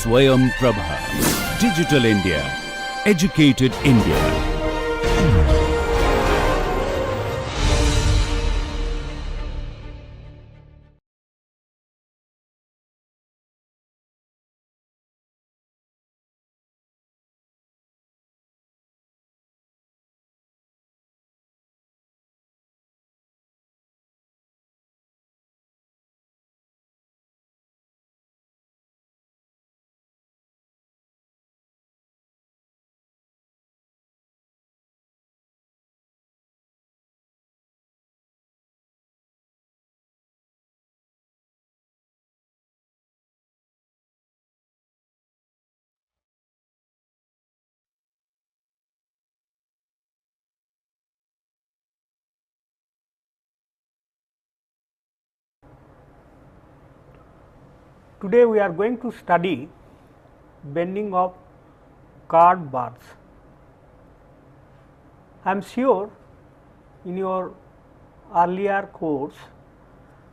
Swayam Prabha. Digital India. Educated India. Today we are going to study bending of curved bars. I am sure in your earlier course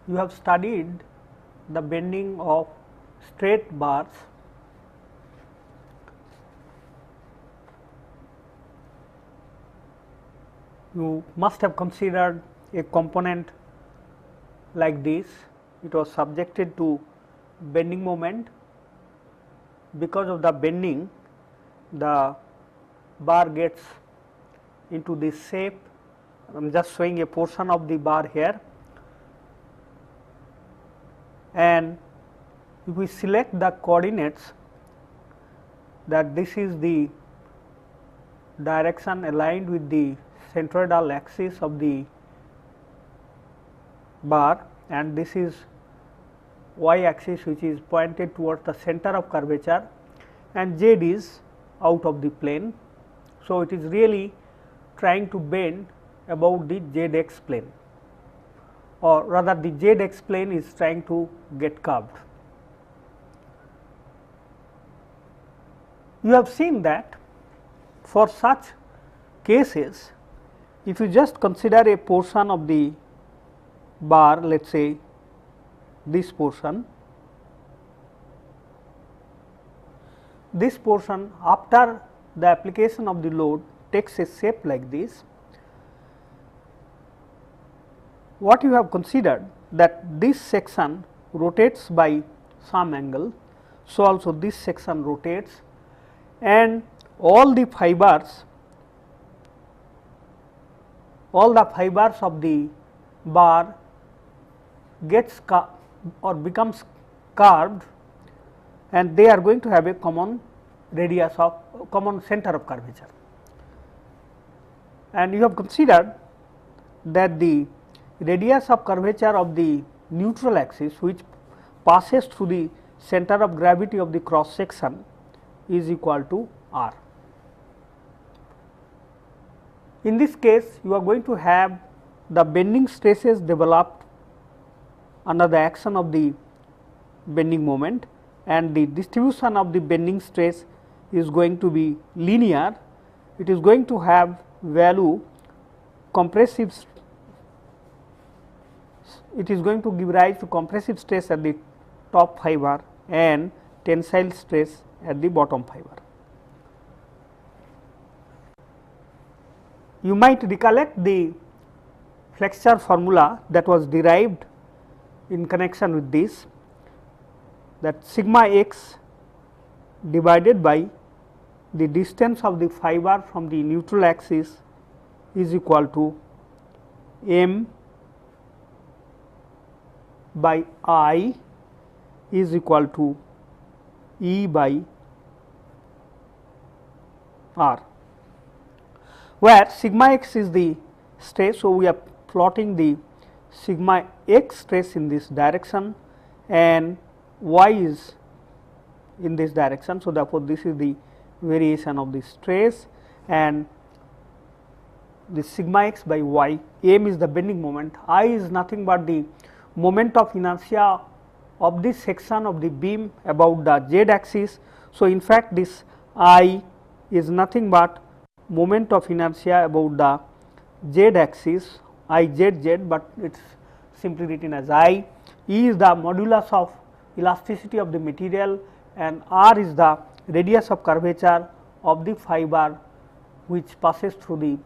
you have studied the bending of straight bars. You must have considered a component like this. It was subjected to bending moment. Because of the bending, the bar gets into this shape. I am just showing a portion of the bar here, and if we select the coordinates that this is the direction aligned with the centroidal axis of the bar, and this is y axis which is pointed towards the center of curvature, and z is out of the plane. So, it is really trying to bend about the zx plane, or rather the zx plane is trying to get curved. You have seen that for such cases, if you just consider a portion of the bar, let us say this portion, after the application of the load takes a shape like this. What you have considered that this section rotates by some angle, so also this section rotates, and all the fibers of the bar gets or becomes curved, and they are going to have a common radius of common center of curvature. And you have considered that the radius of curvature of the neutral axis, which passes through the center of gravity of the cross section, is equal to r. In this case, you are going to have the bending stresses developed under the action of the bending moment, and the distribution of the bending stress is going to be linear. It is going to have value compressive, it is going to give rise to compressive stress at the top fiber and tensile stress at the bottom fiber. You might recollect the flexure formula that was derived in connection with this, that sigma x divided by the distance of the fiber from the neutral axis is equal to m by I is equal to E by r, where sigma x is the stress. So, we are plotting the sigma x stress in this direction and y is in this direction. So, therefore, this is the variation of the stress, and the sigma x by y, m is the bending moment, I is nothing but the moment of inertia of this section of the beam about the z axis. So, in fact, this I is nothing but moment of inertia about the z axis I z z, but it is simply written as I. E is the modulus of elasticity of the material, and r is the radius of curvature of the fiber which passes through the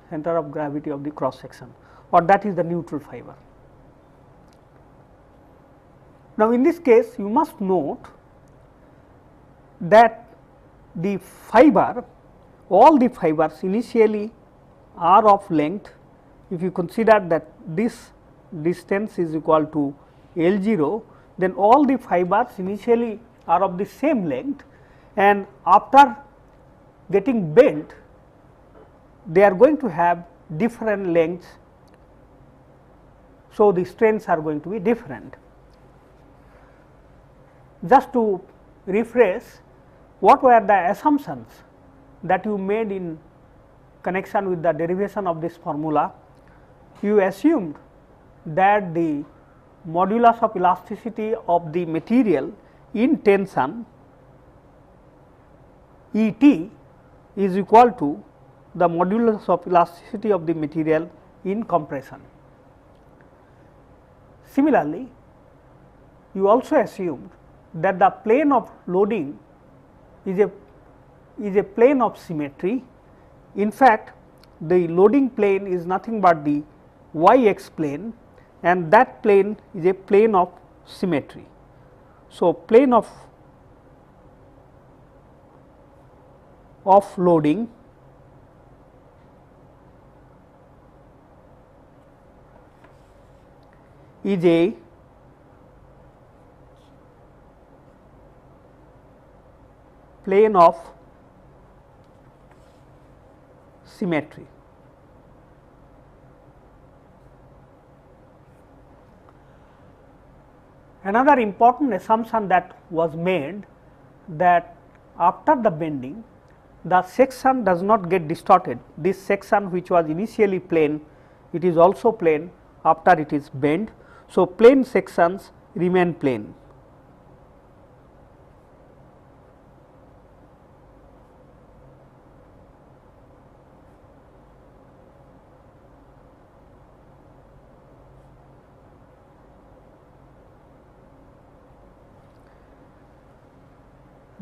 center of gravity of the cross section, or that is the neutral fiber. Now, in this case you must note that the fiber, all the fibers initially are of length. If you consider that this distance is equal to L0, then all the fibers initially are of the same length, and after getting bent they are going to have different lengths. So, the strains are going to be different. Just to refresh, what were the assumptions that you made in connection with the derivation of this formula? You assumed that the modulus of elasticity of the material in tension E t is equal to the modulus of elasticity of the material in compression. Similarly, you also assumed that the plane of loading is a plane of symmetry. In fact, the loading plane is nothing but the y x plane, and that plane is a plane of symmetry. So, plane of loading is a plane of symmetry. Another important assumption that was made, that after the bending the section does not get distorted. This section which was initially plane, it is also plane after it is bent. So, plane sections remain plane.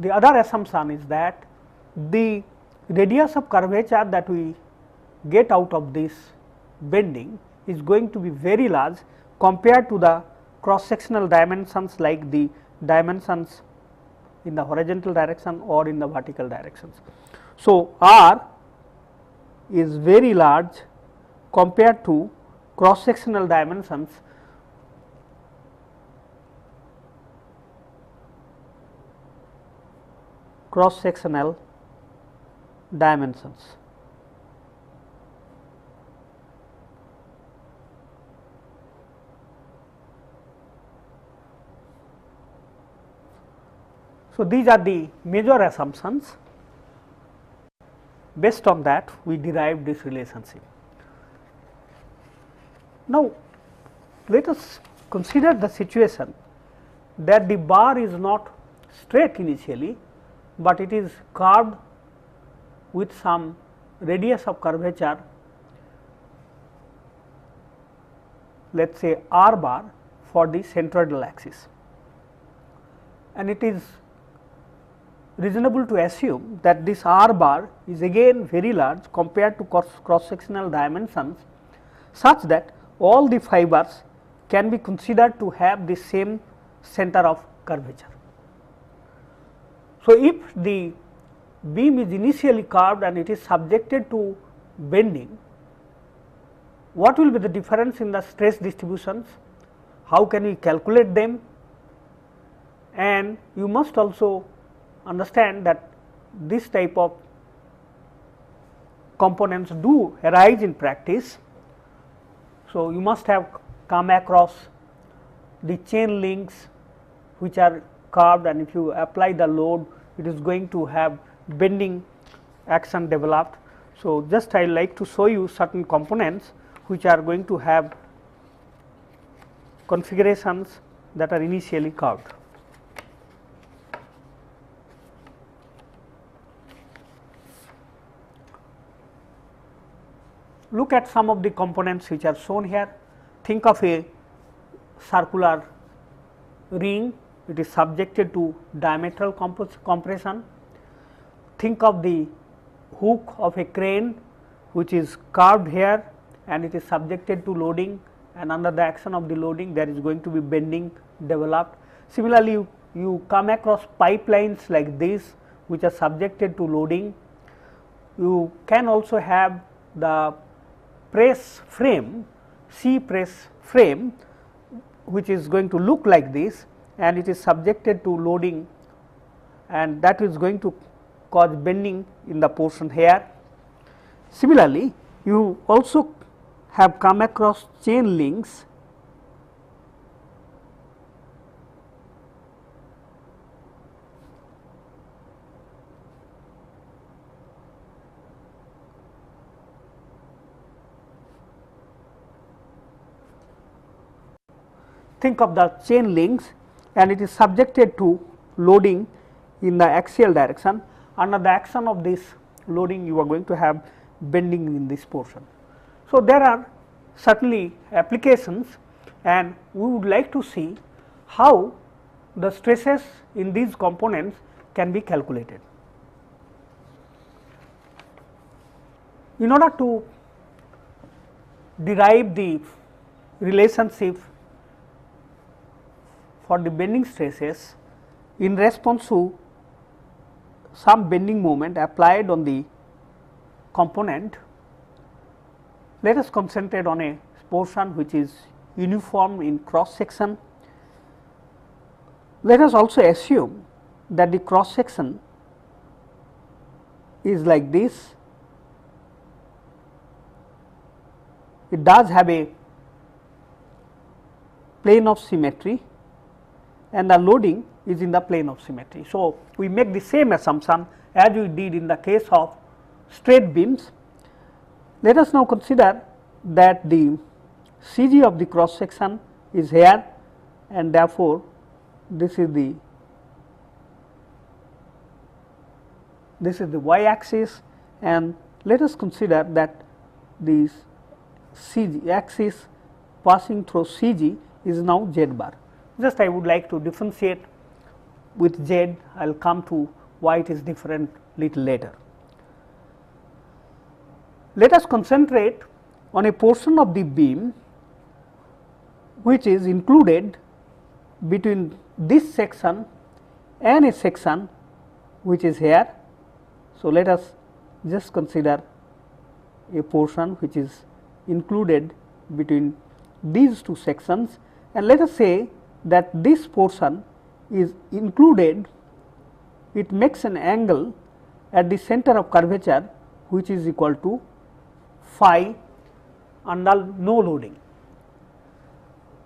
The other assumption is that the radius of curvature that we get out of this bending is going to be very large compared to the cross sectional dimensions, like the dimensions in the horizontal direction or in the vertical directions. So, r is very large compared to cross sectional dimensions dimensions. So, these are the major assumptions. Based on that, we derived this relationship. Now, let us consider the situation that the bar is not straight initially, but it is curved with some radius of curvature, let us say r bar, for the centroidal axis, and it is reasonable to assume that this r bar is again very large compared to cross sectional dimensions, such that all the fibers can be considered to have the same center of curvature. So, if the beam is initially curved and it is subjected to bending, what will be the difference in the stress distributions? How can we calculate them? And you must also understand that this type of components do arise in practice. So, you must have come across the chain links which are curved, and if you apply the load, it is going to have bending action developed. So, just I like to show you certain components which are going to have configurations that are initially curved. Look at some of the components which are shown here. Think of a circular ring it is subjected to diametral compression. Think of the hook of a crane which is curved here and it is subjected to loading, and under the action of the loading there is going to be bending developed. Similarly, you come across pipelines like this which are subjected to loading. You can also have the press frame, C press frame, which is going to look like this, and it is subjected to loading, and that is going to cause bending in the portion here. Similarly, you also have come across chain links think of the chain links, and it is subjected to loading in the axial direction. Under the action of this loading, you are going to have bending in this portion. So, there are certainly applications, and we would like to see how the stresses in these components can be calculated. In order to derive the relationship for the bending stresses in response to some bending moment applied on the component, let us concentrate on a portion which is uniform in cross section. Let us also assume that the cross section is like this. It does have a plane of symmetry and the loading is in the plane of symmetry. So, we make the same assumption as we did in the case of straight beams. Let us now consider that the CG of the cross section is here, and therefore, this is the y axis, and let us consider that this CG axis passing through CG is now z bar. Just I would like to differentiate with z, I will come to why it is different little later. Let us concentrate on a portion of the beam which is included between this section and a section which is here. So, let us just consider a portion which is included between these two sections, and let us say that this portion is included, it makes an angle at the center of curvature which is equal to phi under no loading.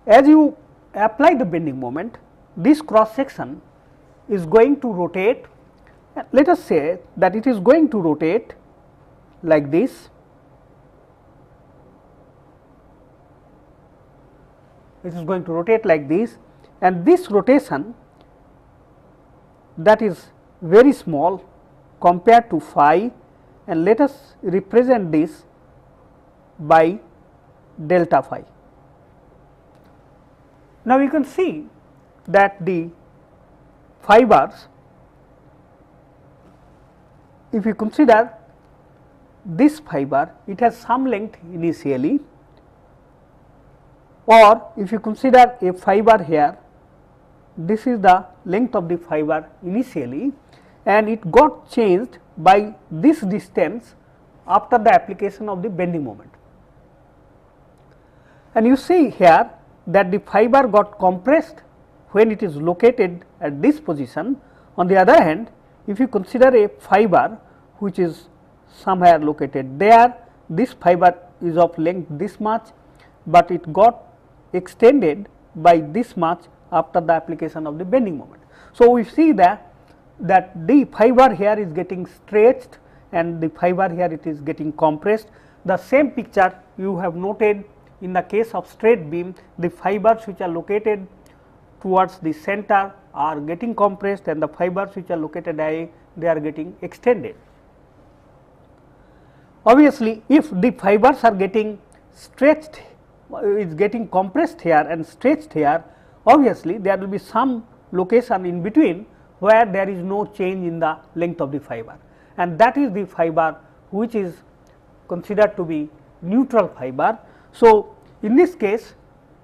As you apply the bending moment, this cross section is going to rotate. Let us say that it is going to rotate like this. It is going to rotate like this, and this rotation, that is very small compared to phi, and let us represent this by delta phi. Now, you can see that the fibers, if you consider this fiber, it has some length initially, or if you consider a fiber here, this is the length of the fiber initially, and it got changed by this distance after the application of the bending moment. And you see here that the fiber got compressed when it is located at this position. On the other hand, if you consider a fiber which is somewhere located there, this fiber is of length this much, but it got extended by this much after the application of the bending moment. So, we see that the fiber here is getting stretched and the fiber here it is getting compressed. The same picture you have noted in the case of straight beam, the fibers which are located towards the center are getting compressed and the fibers which are located away, they are getting extended. Obviously, if the fibers are getting stretched, is getting compressed here and stretched here, obviously there will be some location in between where there is no change in the length of the fiber, and that is the fiber which is considered to be neutral fiber. So, in this case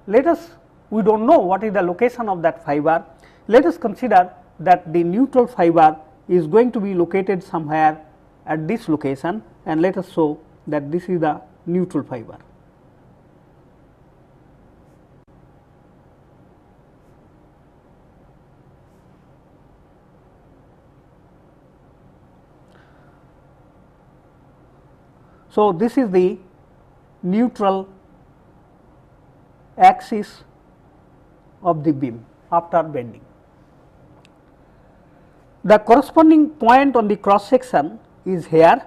let us, we do not know what is the location of that fiber. Let us consider that the neutral fiber is going to be located somewhere at this location, and let us show that this is the neutral fiber. So, this is the neutral axis of the beam after bending. The corresponding point on the cross section is here,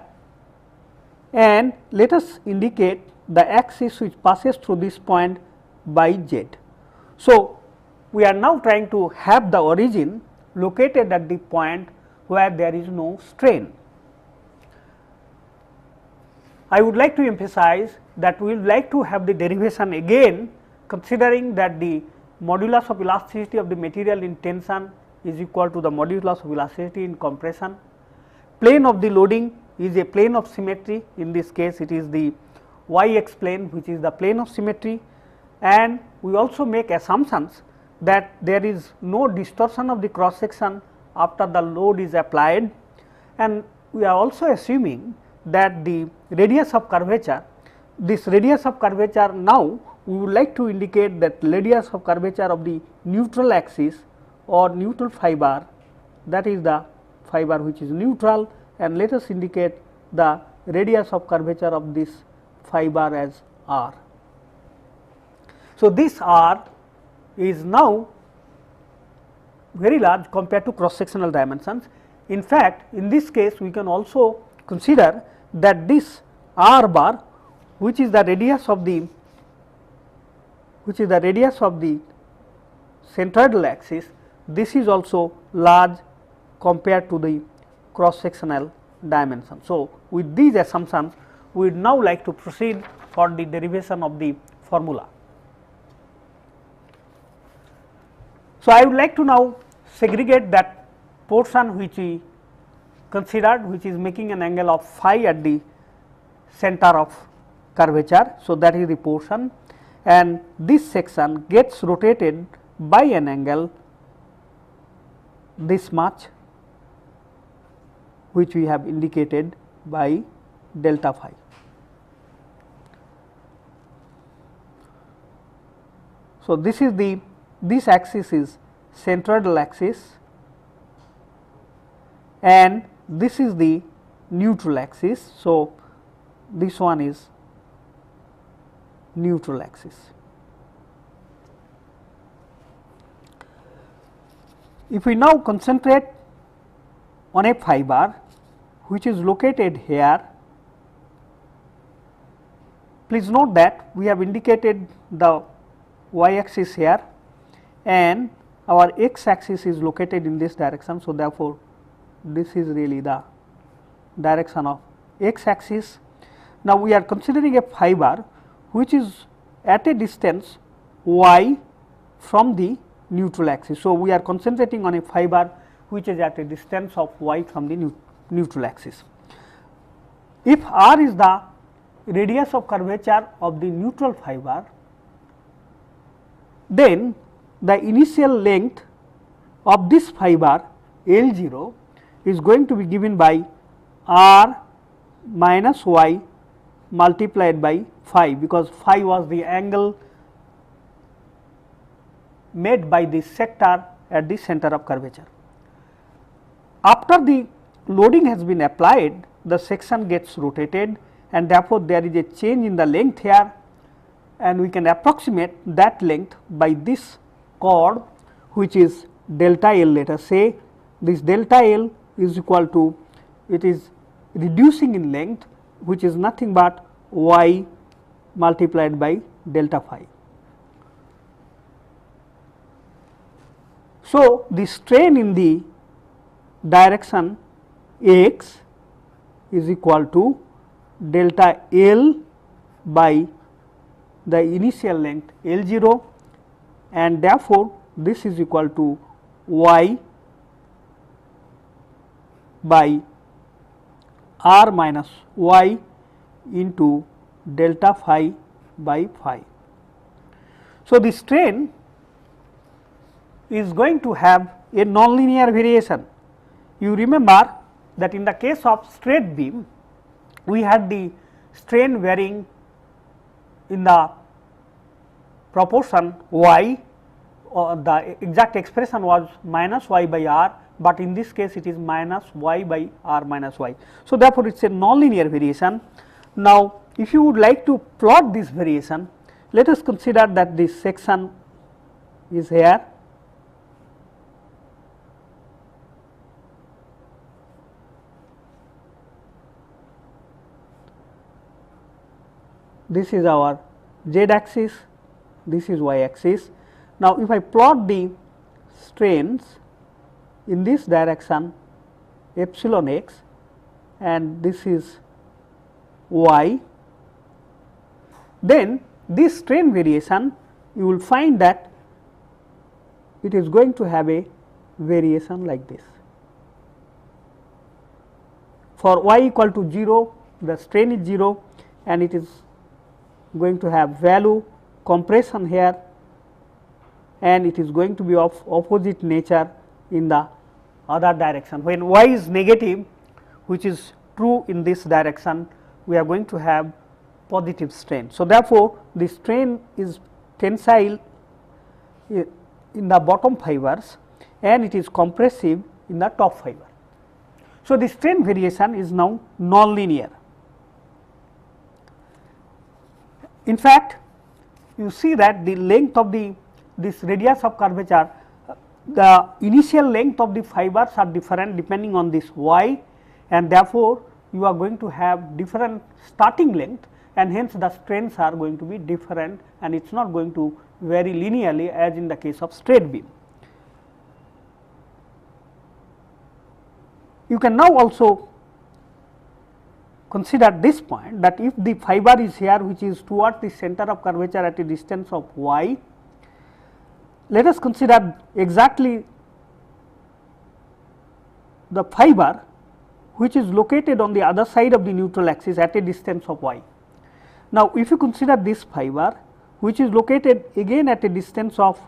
and let us indicate the axis which passes through this point by Z. So, we are now trying to have the origin located at the point where there is no strain. I would like to emphasize that we would like to have the derivation again, considering that the modulus of elasticity of the material in tension is equal to the modulus of elasticity in compression. Plane of the loading is a plane of symmetry. In this case it is the y-x plane which is the plane of symmetry, and we also make assumptions that there is no distortion of the cross section after the load is applied, and we are also assuming that the radius of curvature, this radius of curvature, now we would like to indicate that radius of curvature of the neutral axis or neutral fiber, that is the fiber which is neutral, and let us indicate the radius of curvature of this fiber as r. So, this r is now very large compared to cross sectional dimensions. In fact, in this case we can also consider that this r bar, which is the radius of the centroidal axis, this is also large compared to the cross sectional dimension. So, with these assumptions we would now like to proceed for the derivation of the formula. So, I would like to now segregate that portion which we considered, which is making an angle of phi at the center of curvature. So, that is the portion, and this section gets rotated by an angle this much, which we have indicated by delta phi. So, this axis is centroidal axis, and this is the neutral axis. So, this one is neutral axis. If we now concentrate on a fiber which is located here, please note that we have indicated the y axis here and our x axis is located in this direction. So, therefore, this is really the direction of x axis. Now, we are considering a fiber which is at a distance y from the neutral axis. So, we are concentrating on a fiber which is at a distance of y from the neutral axis. If r is the radius of curvature of the neutral fiber, then the initial length of this fiber L0 is going to be given by r minus y multiplied by phi, because phi was the angle made by the sector at the center of curvature. After the loading has been applied, the section gets rotated, and therefore, there is a change in the length here, and we can approximate that length by this chord which is delta L. Let us say this delta L is equal to, it is reducing in length, which is nothing but y multiplied by delta phi. So, the strain in the direction x is equal to delta L by the initial length L0, and therefore, this is equal to y by r minus y into delta phi by phi. So, the strain is going to have a nonlinear variation. You remember that in the case of straight beam, we had the strain varying in the proportion y, or the exact expression was minus y by r, but in this case it is minus y by r minus y. So, therefore, it is a nonlinear variation. Now, if you would like to plot this variation, let us consider that this section is here. This is our z axis, this is y axis. Now, if I plot the strains in this direction epsilon x, and this is y, then this strain variation, you will find that it is going to have a variation like this. For y equal to 0, the strain is 0, and it is going to have value compression here, and it is going to be of opposite nature in the other direction. When y is negative, which is true in this direction, we are going to have positive strain. So, therefore, the strain is tensile in the bottom fibers and it is compressive in the top fiber. So, the strain variation is now nonlinear. In fact, you see that the length of this radius of curvature, the initial length of the fibers are different depending on this y, and therefore, you are going to have different starting length, and hence the strains are going to be different, and it is not going to vary linearly as in the case of straight beam. You can now also consider this point, that if the fiber is here which is towards the center of curvature at a distance of y, let us consider exactly the fiber which is located on the other side of the neutral axis at a distance of y. Now, if you consider this fiber which is located again at a distance of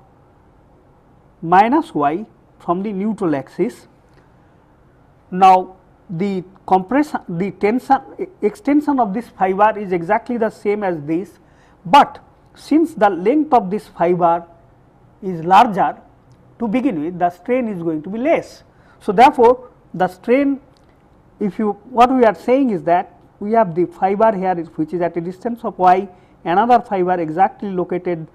minus y from the neutral axis, now the compression, the tension, extension of this fiber is exactly the same as this, but since the length of this fiber is larger to begin with, the strain is going to be less. So, therefore, the strain, if you, what we are saying is that we have the fiber here which is at a distance of y, another fiber exactly located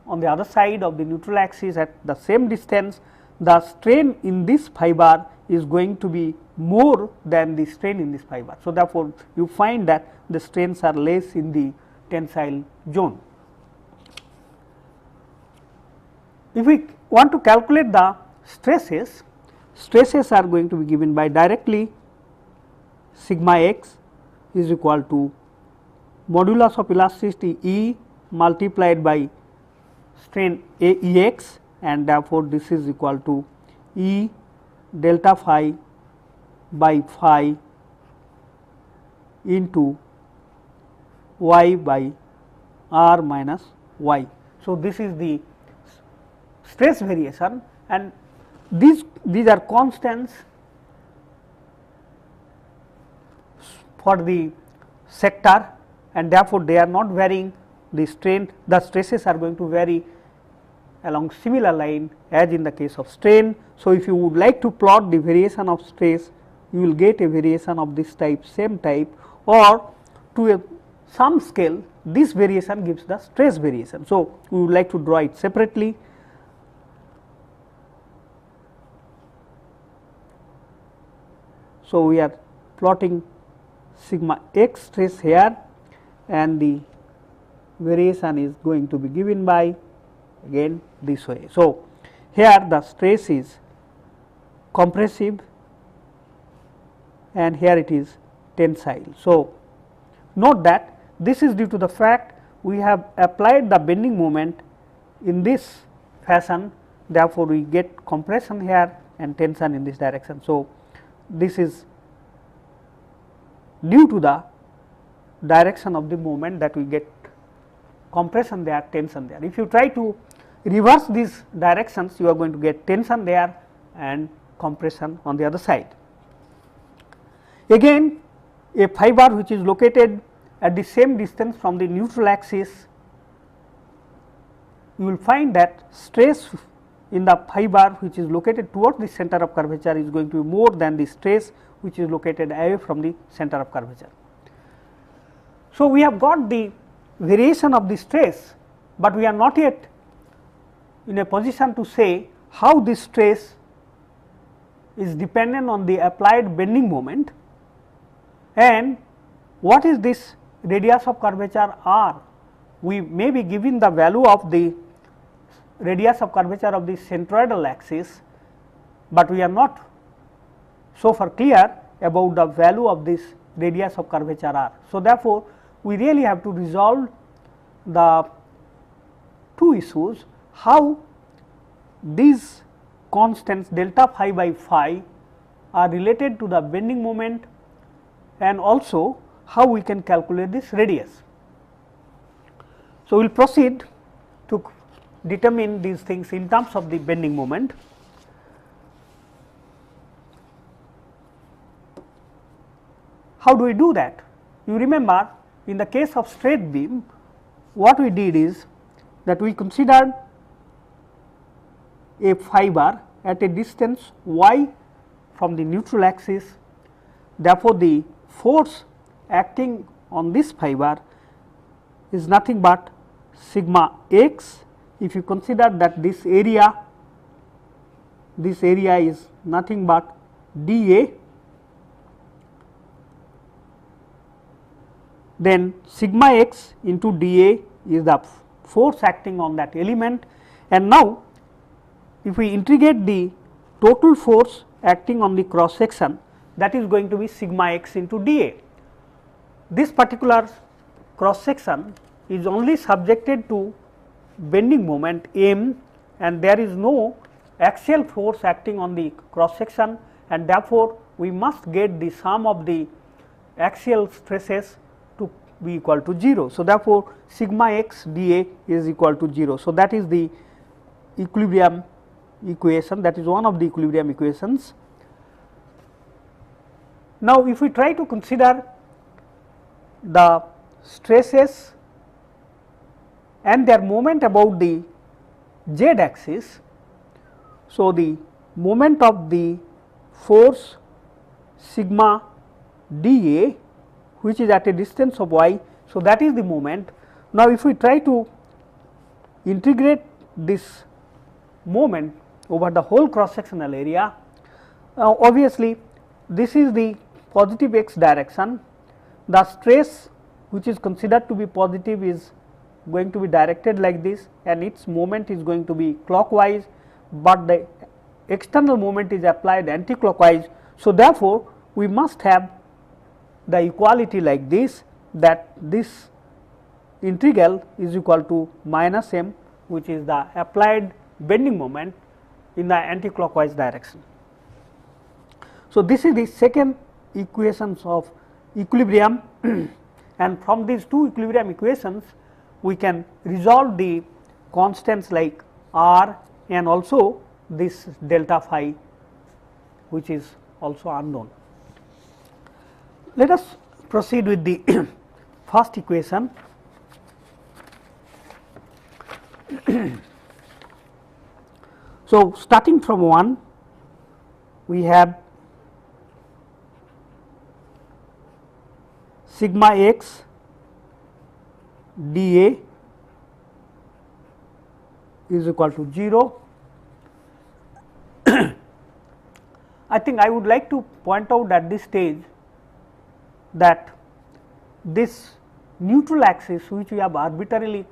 on the other side of the neutral axis at the same distance, the strain in this fiber is going to be more than the strain in this fiber. So, therefore, you find that the strains are less in the tensile zone. If we want to calculate the stresses, stresses are going to be given by directly sigma x is equal to modulus of elasticity E multiplied by strain A E x, and therefore, this is equal to E delta phi by phi into y by r minus y. So, this is the stress variation, and these are constants for the sector, and therefore, they are not varying the strain, the stresses are going to vary along similar line as in the case of strain. So, if you would like to plot the variation of stress, you will get a variation of this type, same type, or to some scale this variation gives the stress variation. So, we would like to draw it separately. So, we are plotting sigma x stress here, and the variation is going to be given by again this way. So, here the stress is compressive and here it is tensile. So, note that this is due to the fact we have applied the bending moment in this fashion therefore, we get compression here and tension in this direction. So, this is due to the direction of the movement that we get compression there, tension there. If you try to reverse these directions, you are going to get tension there and compression on the other side. Again, a fiber which is located at the same distance from the neutral axis, you will find that stress in the fiber which is located towards the center of curvature is going to be more than the stress which is located away from the center of curvature. So, we have got the variation of the stress, but we are not yet in a position to say how this stress is dependent on the applied bending moment and what is this radius of curvature r. We may be given the value of the radius of curvature of the centroidal axis, but we are not so far clear about the value of this radius of curvature r. So, therefore, we really have to resolve the two issues, how these constants delta phi by phi are related to the bending moment and also how we can calculate this radius. So, we will proceed to determine these things in terms of the bending moment. How do we do that? You remember, in the case of straight beam, what we did is that we considered a fiber at a distance y from the neutral axis. Therefore, the force acting on this fiber is nothing but sigma x. If you consider that this area is nothing but dA, then sigma x into dA is the force acting on that element. And now, if we integrate the total force acting on the cross section, that is going to be sigma x into dA. This particular cross section is only subjected to bending moment m, and there is no axial force acting on the cross section, and therefore, we must get the sum of the axial stresses to be equal to 0. So, therefore, sigma x dA is equal to 0. So, that is the equilibrium equation, that is one of the equilibrium equations. Now, if we try to consider the stresses and their moment about the z axis. So, the moment of the force sigma dA, which is at a distance of y. So, that is the moment. Now, if we try to integrate this moment over the whole cross sectional area, obviously, this is the positive x direction. The stress which is considered to be positive is going to be directed like this, and its moment is going to be clockwise, but the external moment is applied anti-clockwise. So, therefore, we must have the equality like this, that this integral is equal to minus m, which is the applied bending moment in the anti-clockwise direction. So, this is the second equations of equilibrium and from these two equilibrium equations we can resolve the constants like r and also this delta phi, which is also unknown. Let us proceed with the first equation. So, starting from 1, we have sigma x dA is equal to 0. I think I would like to point out at this stage that this neutral axis which we have arbitrarily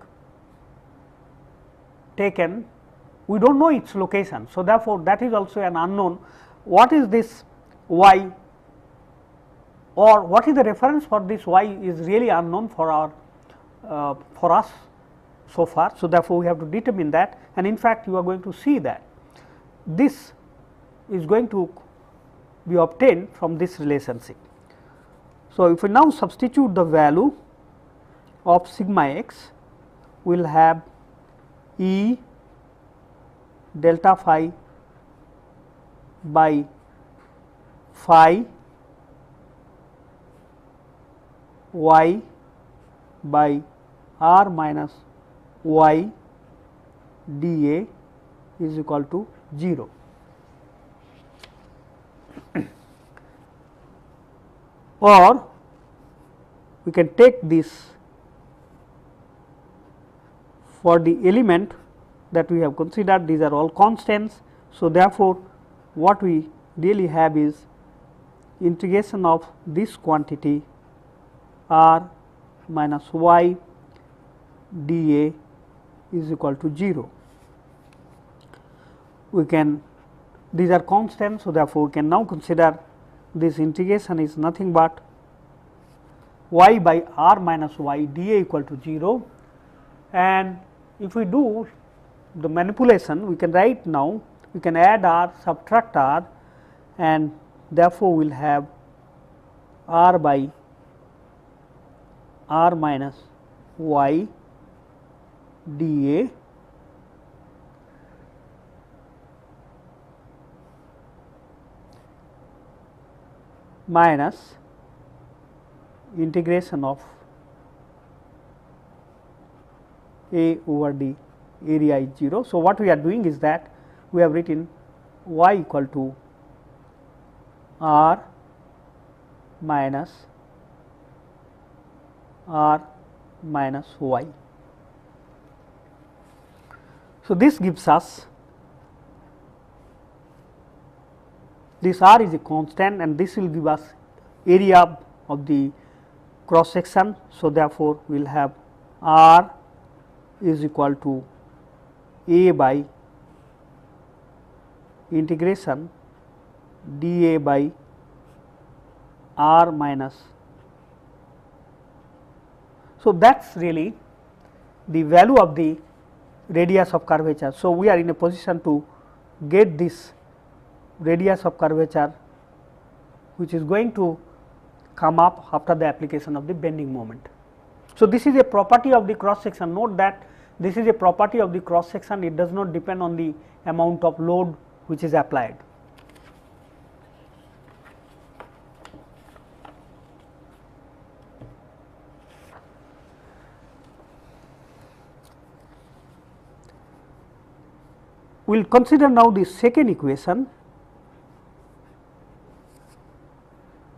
taken, we do not know its location. So, therefore, that is also an unknown. What is this y, or what is the reference for this y is really unknown for our for us so far. So, therefore, we have to determine that, and in fact, you are going to see that. this is going to be obtained from this relationship. So, if we now substitute the value of sigma x, we will have E delta phi by phi y by r minus y dA is equal to 0. Or we can take this for the element that we have considered, these are all constants. So, therefore, what we really have is integration of this quantity r minus y dA is equal to 0. We can, these are constants. So, therefore, we can now consider this integration is nothing but y by r minus y dA equal to 0, and if we do the manipulation, we can write now, we can add r, subtract r, and therefore, we will have r by r minus y dA minus integration of A over d area is 0. So, what we are doing is that we have written y equal to r minus y. So, this gives us, this r is a constant and this will give us area of the cross section. So, therefore, we will have r is equal to A by integration dA by r minus. So, that is really the value of the radius of curvature. So, we are in a position to get this radius of curvature, which is going to come up after the application of the bending moment. So, this is a property of the cross section. Note that this is a property of the cross section, it does not depend on the amount of load which is applied. We will consider now the second equation,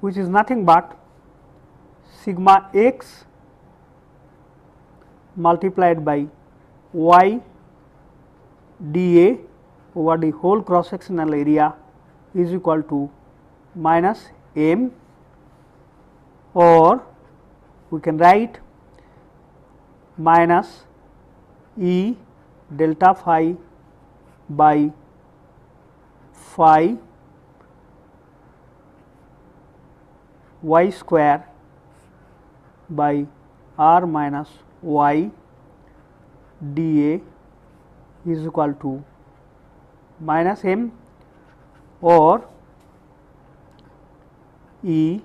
which is nothing but sigma x multiplied by y dA over the whole cross sectional area is equal to minus m, or we can write minus E delta phi by phi y square by r minus y dA is equal to minus m, or E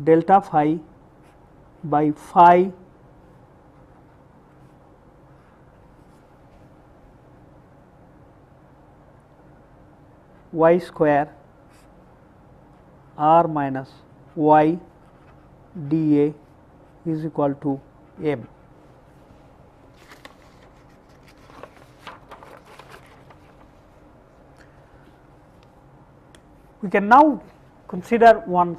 delta phi by phi y square r minus y dA is equal to m. We can now consider one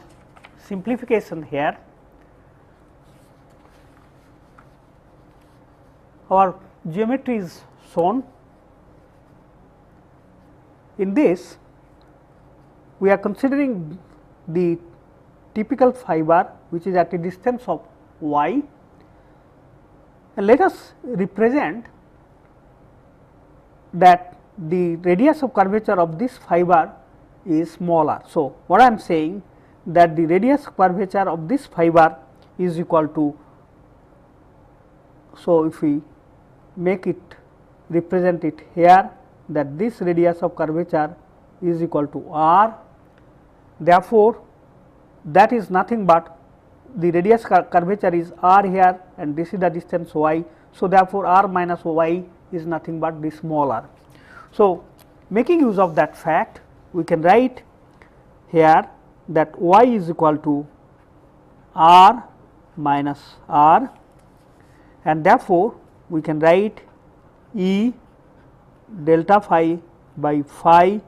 simplification here. Our geometry is shown. In this, we are considering the typical fiber which is at a distance of y, and let us represent that the radius of curvature of this fiber is smaller. So, what I am saying that the radius curvature of this fiber is equal to, so if we make it represent it here, that this radius of curvature is equal to r. Therefore, that is nothing but the radius curvature is r here and this is the distance y. So, therefore, r minus y is nothing but the small r. So, making use of that fact, we can write here that y is equal to r minus r, and therefore, we can write E delta phi by phi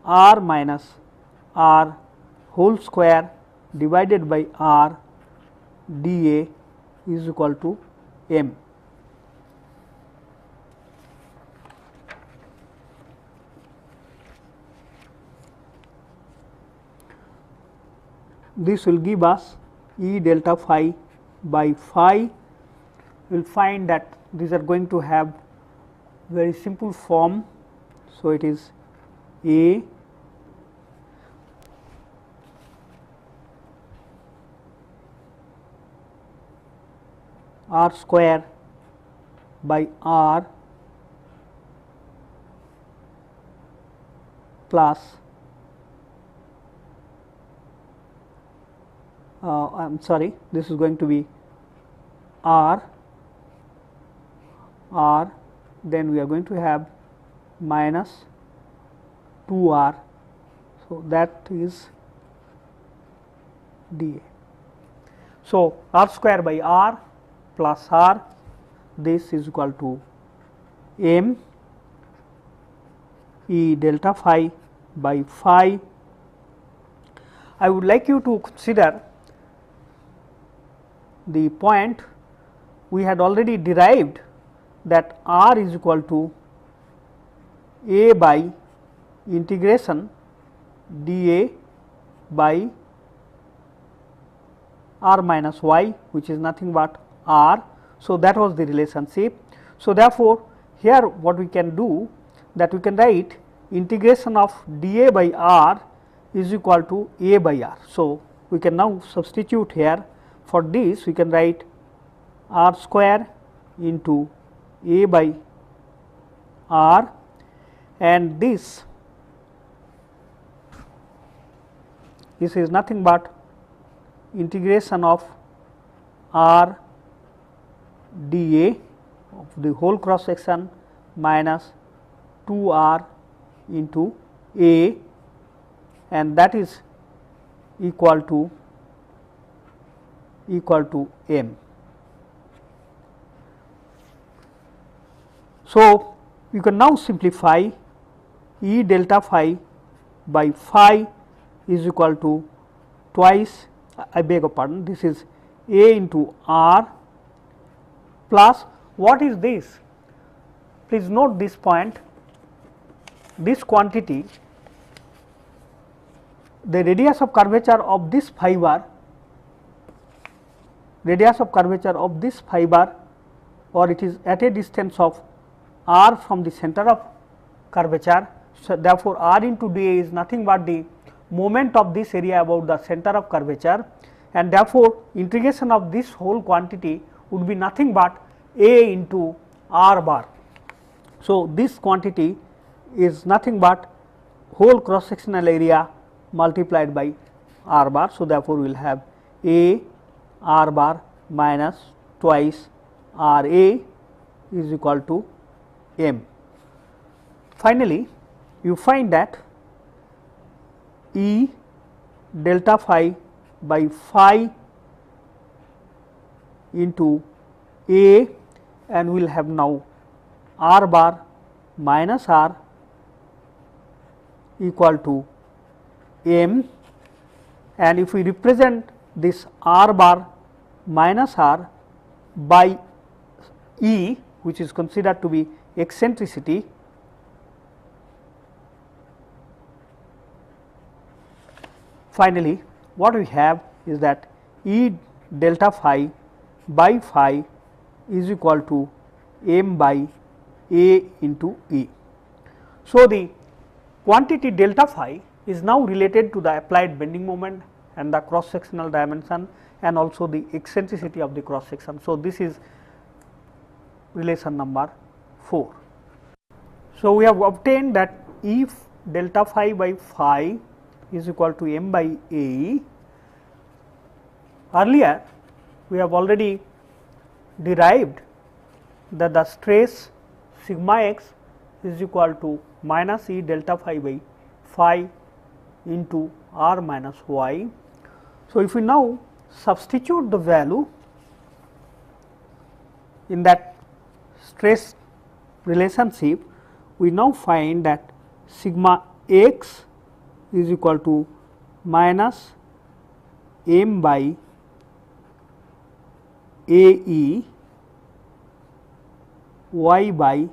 r minus r whole square divided by r dA is equal to m. This will give us E delta phi by phi. We will find that these are going to have very simple form. So, it is A r square by r plus I am sorry, this is going to be r, then we are going to have minus 2r. So, that is dA. So, r square by r plus r, this is equal to m E delta phi by phi. I would like you to consider the point we had already derived that r is equal to a by integration dA by r minus y, which is nothing but r. So, that was the relationship. So, therefore, here what we can do, that we can write integration of dA by r is equal to a by r. So, we can now substitute here. For this, we can write r square into a by r, and this is nothing but integration of r dA of the whole cross section minus 2r into a, and that is equal to m. So, you can now simplify E delta phi by phi is equal to twice, I beg your pardon, this is a into r plus what is this? Please note this point, this quantity, the radius of curvature of this fiber, or it is at a distance of r from the center of curvature. So, therefore, r into dA is nothing but the moment of this area about the center of curvature, and therefore, integration of this whole quantity would be nothing but a into r bar. So, this quantity is nothing but whole cross sectional area multiplied by r bar. So, therefore, we will have a r bar minus twice r a is equal to m. Finally, you find that E delta phi by phi into a, and we will have now r bar minus r equal to m, and if we represent this r bar minus r by E, which is considered to be eccentricity, finally, what we have is that E delta phi by phi is equal to m by a into E. So, the quantity delta phi is now related to the applied bending moment and the cross sectional dimension and also the eccentricity of the cross section. So, this is relation number 4. So, we have obtained that if delta phi by phi is equal to m by a, earlier we have already derived that the stress sigma x is equal to minus E delta phi by phi into r minus y. So, if we now substitute the value in that stress relationship, we now find that sigma x is equal to minus m by a e y by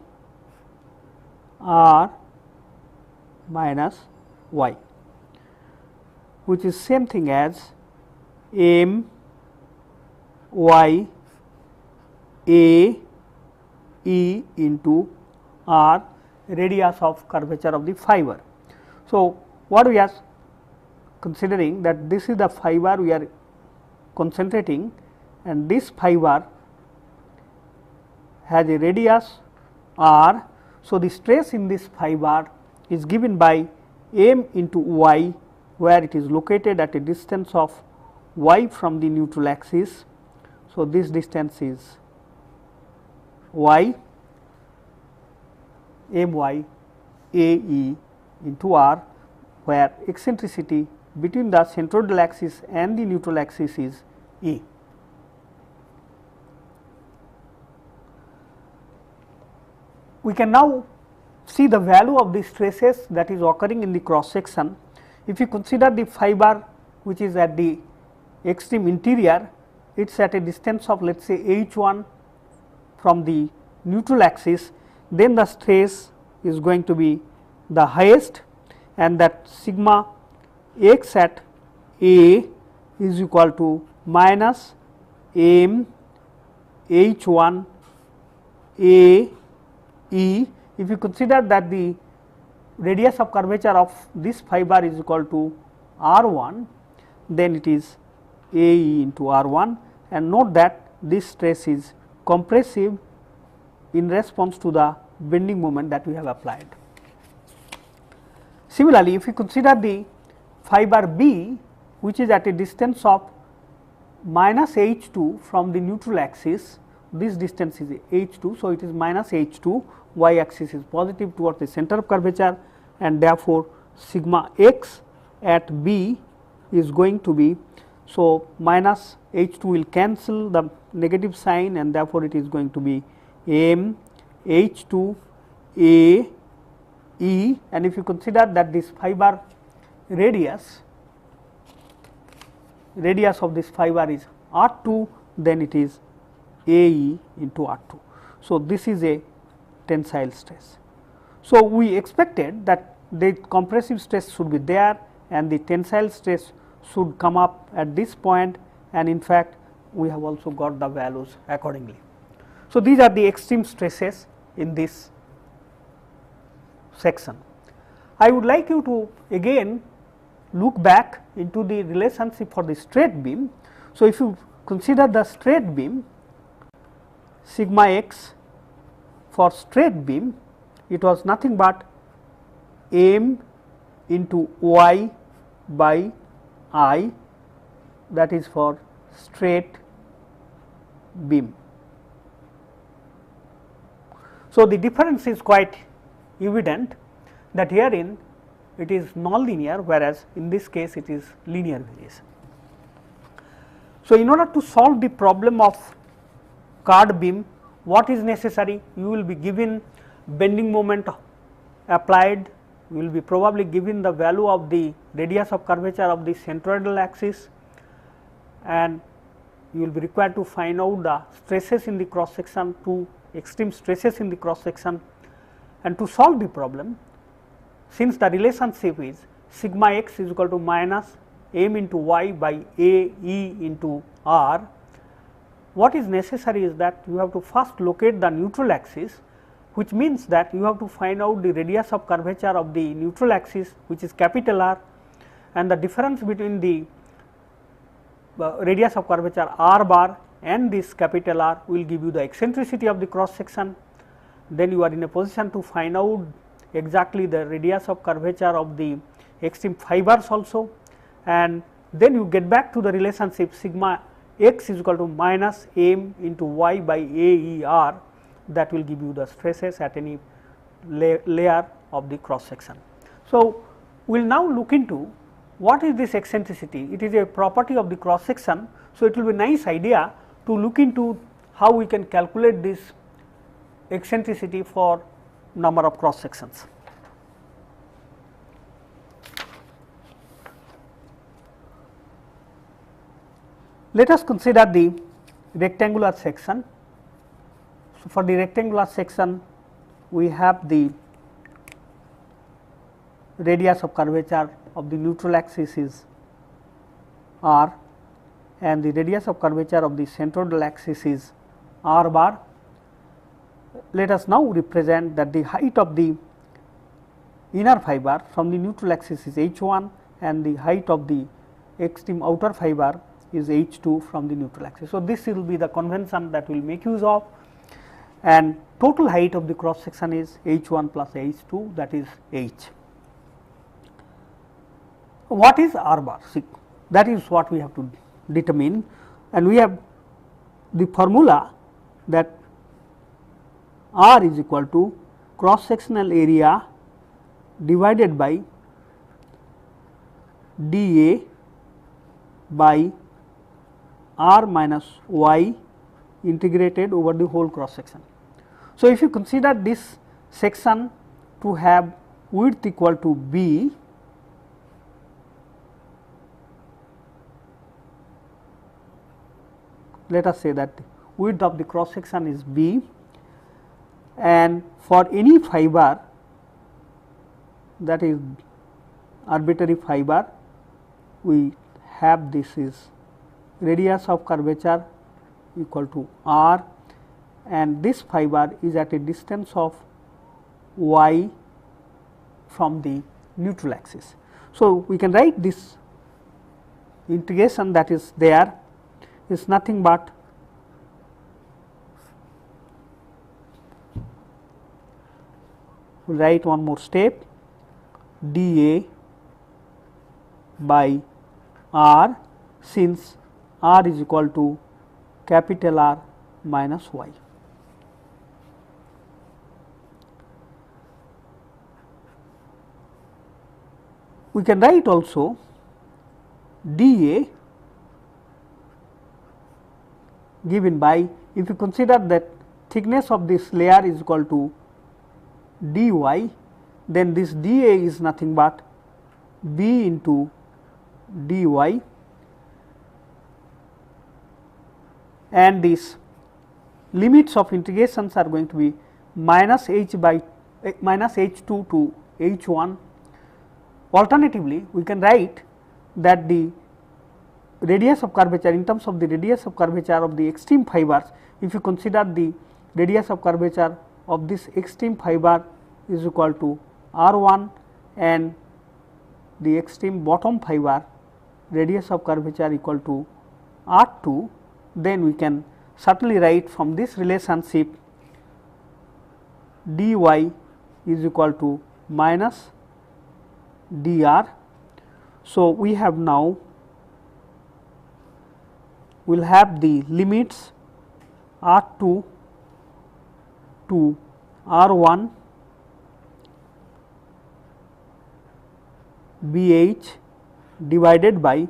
r minus y, which is same thing as m y a e into r, radius of curvature of the fiber. So, what we are considering that this is the fiber we are concentrating, and this fiber has a radius r. So, the stress in this fiber is given by m into y, where it is located at a distance of y from the neutral axis. So, this distance is y, m y a e into r, where eccentricity between the centroidal axis and the neutral axis is e. We can now see the value of the stresses that is occurring in the cross section. If you consider the fiber which is at the extreme interior, it is at a distance of let us say h1 from the neutral axis, then the stress is going to be the highest, and that sigma x at A is equal to minus m h1 A E. If you consider that the radius of curvature of this fiber is equal to r1, then it is A E into r1, and note that this stress is compressive in response to the bending moment that we have applied. Similarly, if you consider the fiber B, which is at a distance of minus h2 from the neutral axis, this distance is h2. So, it is minus h2, y axis is positive towards the center of curvature, and therefore, sigma x at B is going to be, so minus h2 will cancel the negative sign, and therefore, it is going to be m h2 A E. And if you consider that this fiber radius of this fiber is r2, then it is A E into r2. So, this is a tensile stress. So, we expected that the compressive stress should be there and the tensile stress should come up at this point, and in fact, we have also got the values accordingly. So, these are the extreme stresses in this section. I would like you to again look back into the relationship for the straight beam. So, if you consider the straight beam, sigma x for straight beam, it was nothing but m into y by I, that is for straight beam. So, the difference is quite evident that herein it is non-linear, whereas in this case it is linear variation. So, in order to solve the problem of curved beam, what is necessary? You will be given bending moment applied, you will be probably given the value of the radius of curvature of the centroidal axis, and you will be required to find out the stresses in the cross section, two extreme stresses in the cross section. And to solve the problem, since the relationship is sigma x is equal to minus m into y by A E into r, what is necessary is that you have to first locate the neutral axis, which means that you have to find out the radius of curvature of the neutral axis, which is capital R, and the difference between the radius of curvature r bar and this capital R will give you the eccentricity of the cross section. Then you are in a position to find out exactly the radius of curvature of the extreme fibers also, and then you get back to the relationship sigma x is equal to minus m into y by AER, that will give you the stresses at any layer of the cross section. So, we will now look into what is this eccentricity. It is a property of the cross section. So, it will be a nice idea to look into how we can calculate this eccentricity for number of cross sections. Let us consider the rectangular section. So, for the rectangular section, we have the radius of curvature of the neutral axis is r, and the radius of curvature of the centroidal axis is r bar. Let us now represent that the height of the inner fiber from the neutral axis is h1 and the height of the extreme outer fiber is h2 from the neutral axis. So, this will be the convention that we will make use of, and total height of the cross section is h1 plus h2, that is h. What is r bar? See, that is what we have to determine, and we have the formula that r is equal to cross sectional area divided by dA by r minus y integrated over the whole cross section. So, if you consider this section to have width equal to b, let us say that width of the cross section is b, and for any fiber, that is arbitrary fiber, we have this is radius of curvature equal to r, and this fiber is at a distance of y from the neutral axis. So, we can write this integration that is there is nothing but write one more step, dA by r, since r is equal to capital R minus y. We can write also dA given by, if you consider that thickness of this layer is equal to dy, then this dA is nothing but b into dy, and these limits of integrations are going to be minus h by minus h2 to h1. Alternatively, we can write that the radius of curvature, in terms of the radius of curvature of the extreme fibers, if you consider the radius of curvature of this extreme fiber is equal to r1 and the extreme bottom fiber radius of curvature equal to r2, then we can certainly write from this relationship dy is equal to minus dr. So, we have now will have the limits r2 to r1 bh divided by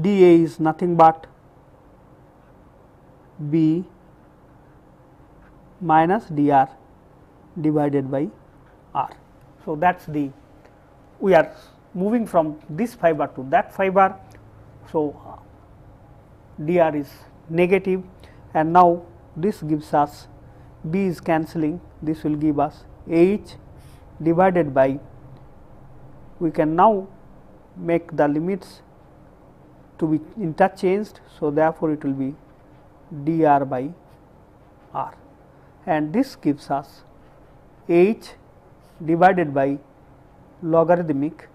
dA is nothing but b minus dr divided by r. So, that is the, we are moving from this fiber to that fiber. So, dr is negative, and now this gives us b is cancelling, this will give us h divided by, we can now make the limits to be interchanged. So, therefore, it will be dr by r, and this gives us h divided by logarithmic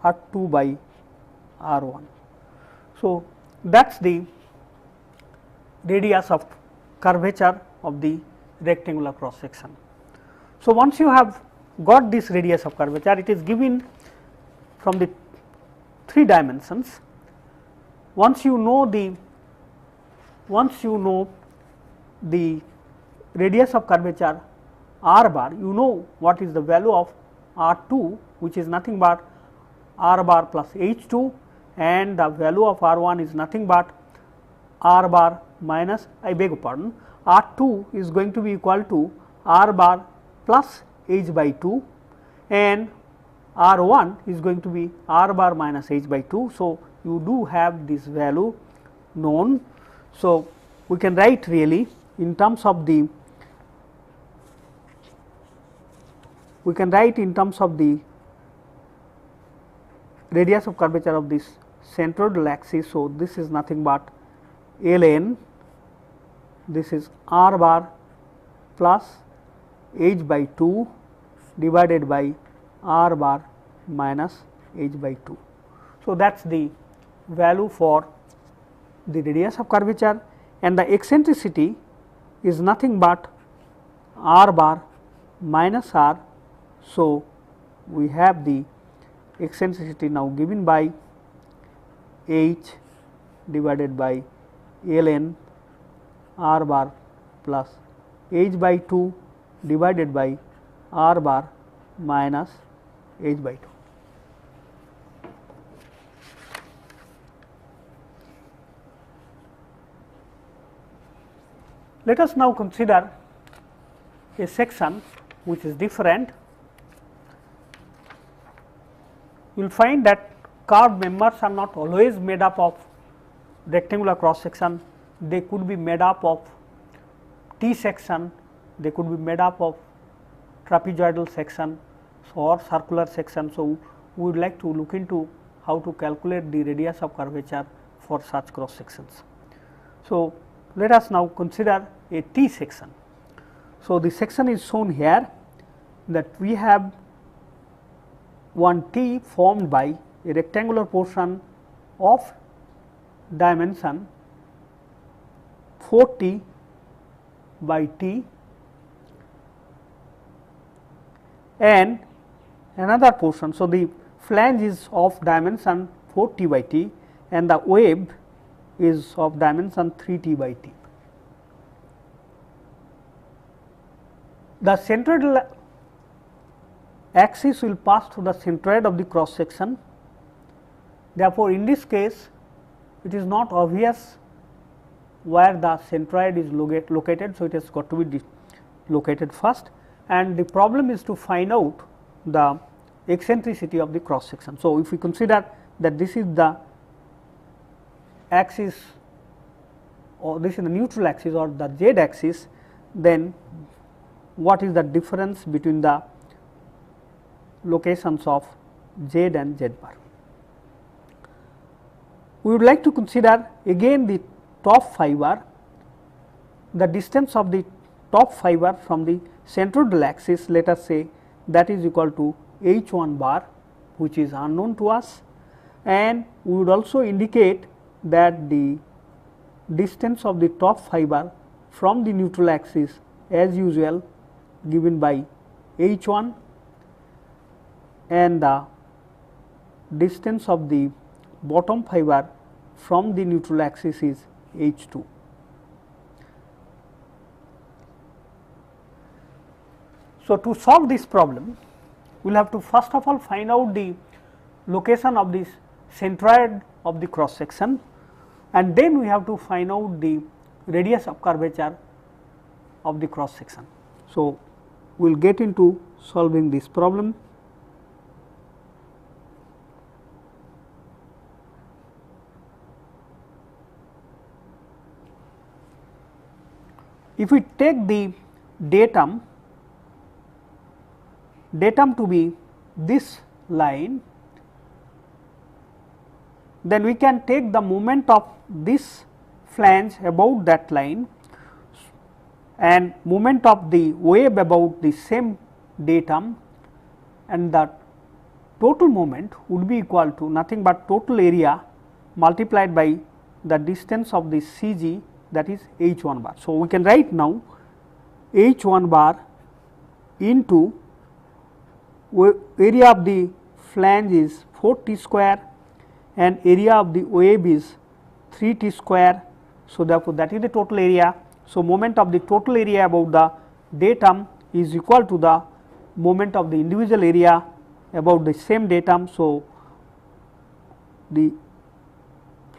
r2 by r1. So, that is the radius of curvature of the rectangular cross section. So, once you have got this radius of curvature, it is given from the 3 dimensions. Once you know the radius of curvature r bar, you know what is the value of r2, which is nothing but r bar plus h2, and the value of r1 is nothing but r bar minus, I beg your pardon, r2 is going to be equal to r bar plus h by 2, and r1 is going to be r bar minus h by 2. So, you do have this value known. So, we can write really in terms of the radius of curvature of this centroidal axis. So, this is nothing but ln, this is r bar plus h by 2 divided by r bar minus h by 2. So, that is the value for the radius of curvature, and the eccentricity is nothing but r bar minus r. So, we have the eccentricity now given by h divided by ln r bar plus h by 2 divided by r bar minus h by 2. Let us now consider a section which is different. You will find that curved members are not always made up of rectangular cross section, they could be made up of T section, they could be made up of trapezoidal section or circular section. So, we would like to look into how to calculate the radius of curvature for such cross sections. So, let us now consider a T section. So, the section is shown here, that we have one T formed by a rectangular portion of dimension 4T by T and another portion. So, the flange is of dimension 4T by T and the wave is of dimension 3T by T. The centroidal axis will pass through the centroid of the cross section. Therefore, in this case it is not obvious where the centroid is located. So, it has got to be located first, and the problem is to find out the eccentricity of the cross section. So, if we consider that this is the axis or this is the neutral axis or the z axis, then what is the difference between the locations of z and z bar. We would like to consider again the top fiber, the distance of the top fiber from the centroidal axis, let us say that is equal to h1 bar, which is unknown to us, and we would also indicate that the distance of the top fiber from the neutral axis as usual given by h1 and the distance of the bottom fiber from the neutral axis is h2. So, to solve this problem, we will have to first of all find out the location of this centroid of the cross section, and then we have to find out the radius of curvature of the cross section. So, we will get into solving this problem. If we take the datum to be this line, then we can take the moment of this flange about that line and moment of the wave about the same datum, and the total moment would be equal to nothing but total area multiplied by the distance of the CG that is h 1 bar. So, we can write now h 1 bar into area of the flange is 4 t square and area of the wave is 3 t square. So, therefore, that is the total area. So, moment of the total area about the datum is equal to the moment of the individual area about the same datum. So, the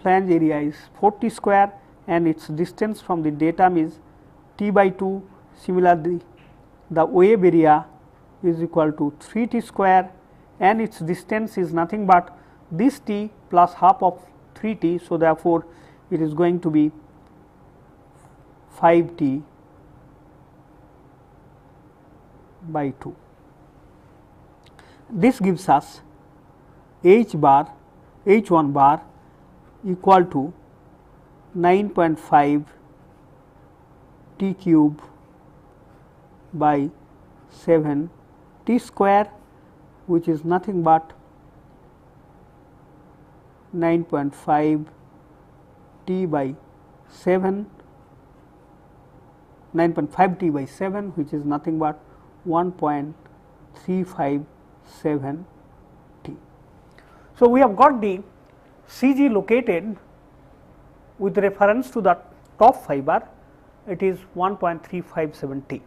flange area is 4 t square and its distance from the datum is t by 2. Similarly, the wave area is equal to 3 t square and its distance is nothing but this t plus half of 3 t. So, therefore, it is going to be 5 t by 2. This gives us h 1 bar equal to 9.5 t cube by 7 t square, which is nothing but 9.5 t by 7, 9.5 t by 7, which is nothing but 1.357 t. So, we have got the CG located with reference to the top fiber, it is 1.357 t.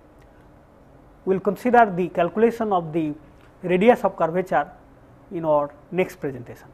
We will consider the calculation of the radius of curvature in our next presentation.